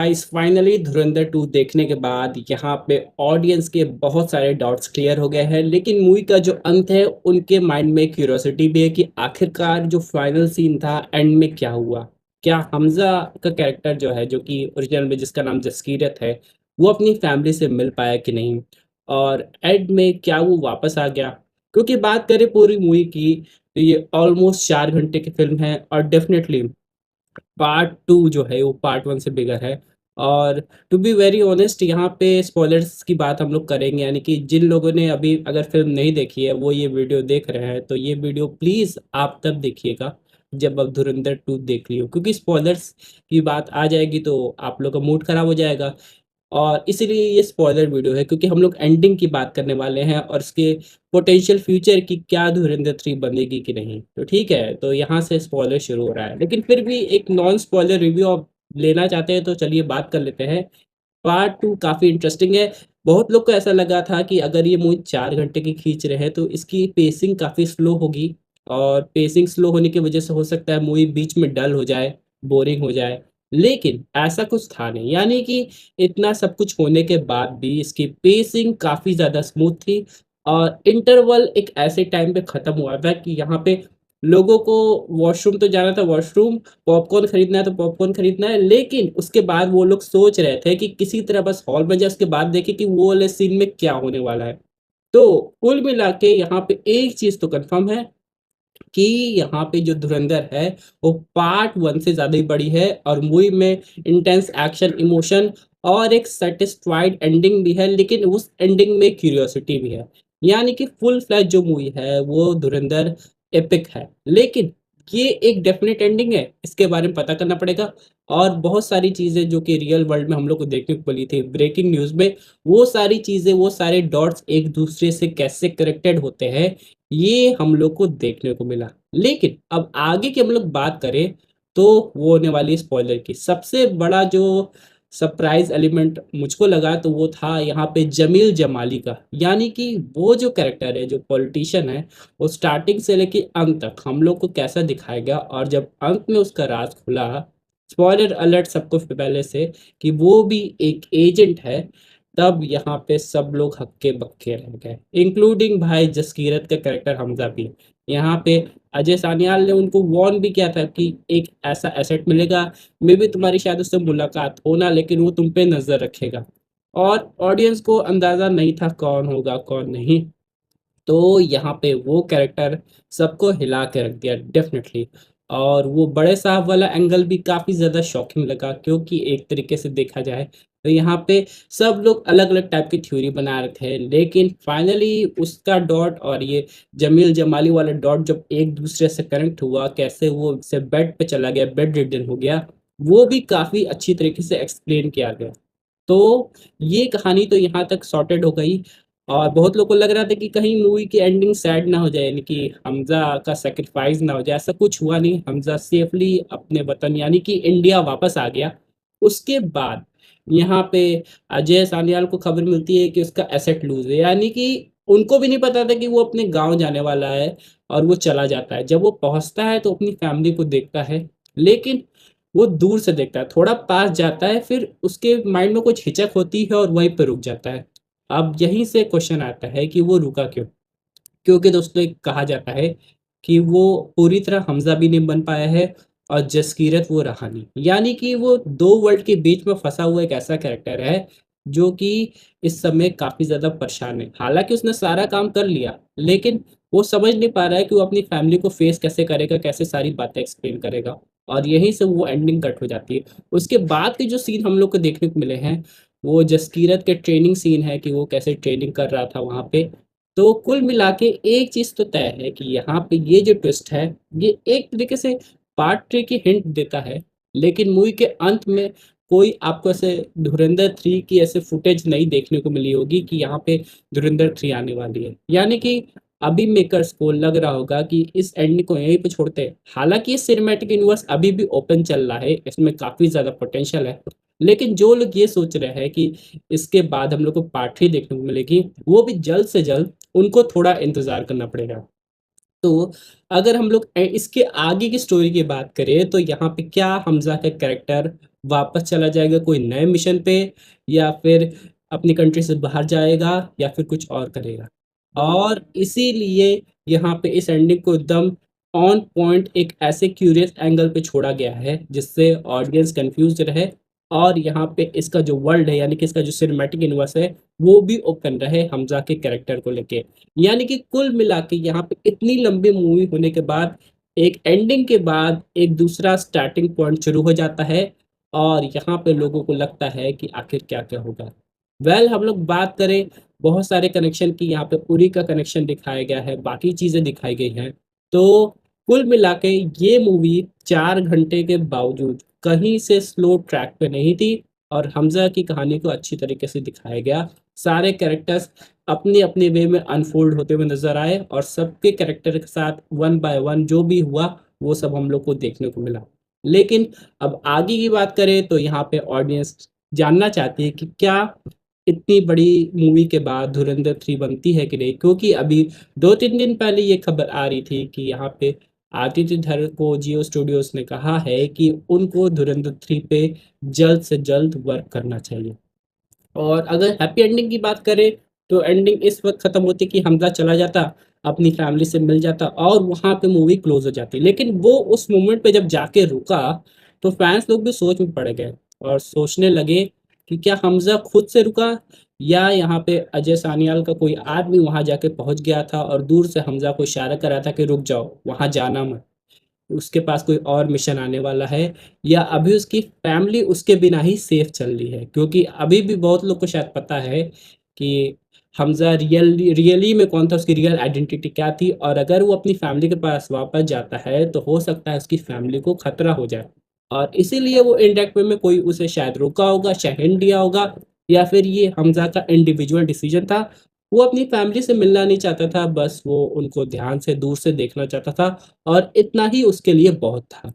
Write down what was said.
Guys finally धुरंधर 2 देखने के बाद यहाँ पे ऑडियंस के बहुत सारे डाउट्स क्लियर हो गए हैं, लेकिन मूवी का जो अंत है उनके माइंड में क्यूरियोसिटी भी है कि आखिरकार जो फाइनल सीन था एंड में क्या हुआ। क्या हमजा का कैरेक्टर जो है, जो कि ओरिजिनल में जिसका नाम जसकीरत है, वो अपनी फैमिली से मिल पाया कि नहीं, और एंड में क्या वो वापस आ गया। क्योंकि बात करें पूरी मूवी की तो ये ऑलमोस्ट 4 घंटे की फिल्म है, और डेफिनेटली पार्ट 2 जो है वो पार्ट 1 से बिगर है। और टू बी वेरी ऑनेस्ट, यहाँ पे स्पॉयलर्स की बात हम लोग करेंगे, यानी कि जिन लोगों ने अभी अगर फिल्म नहीं देखी है वो ये वीडियो देख रहे हैं, तो ये वीडियो प्लीज़ आप तब देखिएगा जब अब धुरंधर 2 देख लियो, क्योंकि स्पॉयलर्स की बात आ जाएगी तो आप लोग का मूड खराब हो जाएगा। और इसीलिए ये स्पॉइलर वीडियो है, क्योंकि हम लोग एंडिंग की बात करने वाले हैं और उसके पोटेंशियल फ्यूचर की, क्या धुरंधर 3 बनेगी कि नहीं। तो ठीक है, तो यहाँ से स्पॉइलर शुरू हो रहा है, लेकिन फिर भी एक नॉन स्पॉइलर रिव्यू आप लेना चाहते हैं तो चलिए बात कर लेते हैं। पार्ट 2 काफ़ी इंटरेस्टिंग है। बहुत लोग को ऐसा लगा था कि अगर ये मूवी 4 घंटे की खींच रहे हैं तो इसकी पेसिंग काफ़ी स्लो होगी, और पेसिंग स्लो होने की वजह से हो सकता है मूवी बीच में डल हो जाए, बोरिंग हो जाए। लेकिन ऐसा कुछ था नहीं, यानी कि इतना सब कुछ होने के बाद भी इसकी पेसिंग काफ़ी ज़्यादा स्मूथ थी। और इंटरवल एक ऐसे टाइम पे ख़त्म हुआ था कि यहाँ पे लोगों को वॉशरूम तो जाना था वॉशरूम, पॉपकॉर्न खरीदना है तो पॉपकॉर्न खरीदना है, लेकिन उसके बाद वो लोग सोच रहे थे कि किसी तरह बस हॉल में जाए, उसके बाद देखें कि वो वाले सीन में क्या होने वाला है। तो कुल मिला के यहाँ पे एक चीज़ तो कंफर्म है कि यहाँ पे जो धुरंधर है वो पार्ट 1 से ज़्यादा ही बड़ी है, और मूवी में इंटेंस एक्शन, इमोशन और एक सैटिस्फाइड एंडिंग भी है, लेकिन उस एंडिंग में क्यूरियोसिटी भी है। यानी कि फुल फ्लैश जो मूवी है वो धुरंधर एपिक है, लेकिन ये एक डेफिनेट एंडिंग है, इसके बारे में पता करना पड़ेगा। और बहुत सारी चीज़ें जो कि रियल वर्ल्ड में हम लोग को देखने को मिली थी ब्रेकिंग न्यूज़ में, वो सारी चीज़ें, वो सारे डॉट्स एक दूसरे से कैसे कनेक्टेड होते हैं, ये हम लोग को देखने को मिला। लेकिन अब आगे की हम लोग बात करें तो वो होने वाली है स्पॉइलर की। सबसे बड़ा जो सरप्राइज़ एलिमेंट मुझको लगा तो वो था यहाँ पे जमील जमाली का। यानी कि वो जो कैरेक्टर है, जो पॉलिटिशियन है, वो स्टार्टिंग से लेके अंत तक हम लोग को कैसा दिखाया गया, और जब अंत में उसका राज खुला, स्पॉइलर अलर्ट सबको पहले से, कि वो भी एक एजेंट है, तब यहाँ पे सब लोग हक्के-बक्के रह गए, इंक्लूडिंग भाई जसकीरत का कैरेक्टर हमज़ा भी। यहाँ पे अजय सान्याल ने उनको वार्न भी किया था कि एक ऐसा एसेट मिलेगा, मे बी तुम्हारी शायद उससे मुलाकात हो ना, लेकिन वो तुम पे नज़र रखेगा। और ऑडियंस को अंदाज़ा नहीं था कौन होगा, कौन नहीं। तो यहाँ पे वो कैरेक्टर सबको हिला के रख दिया डेफ़िनेटली। और वो बड़े साहब वाला एंगल भी काफ़ी ज़्यादा शॉकिंग लगा, क्योंकि एक तरीके से देखा जाए तो यहाँ पे सब लोग अलग-अलग टाइप की थ्योरी बना रहे थे, लेकिन फाइनली उसका डॉट और ये जमील जमाली वाला डॉट जब एक दूसरे से कनेक्ट हुआ, कैसे वो उससे बेड पे चला गया, बेड रिडन हो गया, वो भी काफ़ी अच्छी तरीके से एक्सप्लेन किया गया। तो ये कहानी तो यहाँ तक सॉर्टेड हो गई। और बहुत लोगों को लग रहा था कि कहीं मूवी की एंडिंग सैड ना हो जाए, यानी कि हमज़ा का सैक्रिफाइस ना हो जाए। ऐसा कुछ हुआ नहीं, हमज़ा सेफली अपने वतन यानी कि इंडिया वापस आ गया। उसके बाद यहाँ पे अजय सान्याल को खबर मिलती है कि उसका एसेट लूज़ है, यानी कि उनको भी नहीं पता था कि वो अपने गाँव जाने वाला है, और वो चला जाता है। जब वो पहुँचता है तो अपनी फैमिली को देखता है, लेकिन वो दूर से देखता है, थोड़ा पास जाता है, फिर उसके माइंड में कुछ हिचक होती है और वहीं पे रुक जाता है। अब यहीं से क्वेश्चन आता है कि वो रुका क्यों? क्योंकि दोस्तों एक कहा जाता है कि वो पूरी तरह हमज़ा भी नहीं बन पाया है, और जसकीरत वो रहा नहीं। यानी कि वो 2 वर्ल्ड के बीच में फँसा हुआ एक ऐसा कैरेक्टर है, जो कि इस समय काफ़ी ज़्यादा परेशान है। हालाँकि उसने सारा काम कर लिया, लेकिन वो समझ नहीं पा रहा है कि वो अपनी फैमिली को फेस कैसे करेगा, कैसे सारी बातें एक्सप्लेन करेगा, और यहीं से वो एंडिंग कट हो जाती है। उसके बाद के जो सीन हम लोग को देखने को मिले हैं, वो जसकीरत के ट्रेनिंग सीन है कि वो कैसे ट्रेनिंग कर रहा था वहाँ पे। तो कुल मिला के एक चीज़ तो तय है कि यहाँ पे ये जो ट्विस्ट है, ये एक तरीके से पार्ट 3 की हिंट देता है, लेकिन मूवी के अंत में कोई आपको ऐसे धुरंधर 3 की ऐसे फुटेज नहीं देखने को मिली होगी कि यहाँ पे धुरंधर 3 आने वाली है। यानी कि अभी मेकर्स को लग रहा होगा कि इस एंड को यहीं पे छोड़ते हैं। हालाँकि ये सिनेमैटिक यूनिवर्स अभी भी ओपन चल रहा है, इसमें काफ़ी ज़्यादा पोटेंशियल है। लेकिन जो लोग ये सोच रहे हैं कि इसके बाद हम लोग को पार्ट 3 देखने को मिलेगी, वो भी जल्द से जल्द उनको थोड़ा इंतज़ार करना पड़ेगा। तो अगर हम लोग इसके आगे की स्टोरी की बात करें तो यहाँ पे क्या हमज़ा का कैरेक्टर वापस चला जाएगा कोई नए मिशन पे या फिर अपनी कंट्री से बाहर जाएगा या फिर कुछ और करेगा। और इसीलिए यहाँ पे इस एंडिंग को एकदम ऑन पॉइंट एक ऐसे क्यूरियस एंगल पे छोड़ा गया है जिससे ऑडियंस कंफ्यूज्ड रहे और यहाँ पे इसका जो वर्ल्ड है यानी कि इसका जो सिनेमैटिक यूनिवर्स है वो भी ओपन रहे हमजा के कैरेक्टर को लेके। यानी कि कुल मिला के यहाँ पे इतनी लंबी मूवी होने के बाद एक एंडिंग के बाद एक दूसरा स्टार्टिंग पॉइंट शुरू हो जाता है और यहाँ पे लोगों को लगता है कि आखिर क्या-क्या होगा। हम लोग बात करें बहुत सारे कनेक्शन की यहाँ पे उरी का कनेक्शन दिखाया गया है, बाकी चीज़ें दिखाई गई हैं। तो कुल मिला के ये मूवी 4 घंटे के बावजूद कहीं से स्लो ट्रैक पे नहीं थी और हमज़ा की कहानी को अच्छी तरीके से दिखाया गया। सारे कैरेक्टर्स अपने-अपने वे में अनफ़ोल्ड होते हुए नज़र आए और सबके कैरेक्टर के साथ वन बाय वन जो भी हुआ, वो सब हम लोग को देखने को मिला। लेकिन अब आगे की बात करें तो यहाँ पे ऑडियंस जानना चाहती है कि क्या इतनी बड़ी मूवी के बाद धुरंधर 3 बनती है कि नहीं? क्योंकि अभी 2-3 दिन पहले ये खबर आ रही थी कि यहाँ पे आदित्य धर को जियो स्टूडियोज़ ने कहा है कि उनको धुरंधर 3 पे जल्द से जल्द वर्क करना चाहिए। और अगर हैप्पी एंडिंग की बात करें, तो एंडिंग इस वक़्त ख़त्म होती कि हमज़ा चला जाता, अपनी फैमिली से मिल जाता और वहाँ पे मूवी क्लोज़ हो जाती। लेकिन वो उस मोमेंट पे जब जाके रुका, तो फैन्स लोग भी सोच में पड़ गए और सोचने लगे कि क्या हमज़ा खुद से रुका या यहाँ पे अजय सानियाल का कोई आदमी वहाँ जाके पहुँच गया था और दूर से हमज़ा को इशारा कर रहा था कि रुक जाओ, वहाँ जाना मत। उसके पास कोई और मिशन आने वाला है या अभी उसकी फैमिली उसके बिना ही सेफ चल रही है क्योंकि अभी भी बहुत लोग को शायद पता है कि हमज़ा रियली में कौन था, उसकी रियल आइडेंटिटी क्या थी और अगर वो अपनी फैमिली के पास वापस जाता है तो हो सकता है उसकी फैमिली को खतरा हो जाए और इसीलिए वो इनडायरेक्ट वे में कोई उसे शायद रोका होगा, शायद हिंट दिया होगा या फिर ये हमज़ा का इंडिविजुअल डिसीजन था। वो अपनी फैमिली से मिलना नहीं चाहता था, बस वो उनको ध्यान से दूर से देखना चाहता था और इतना ही उसके लिए बहुत था।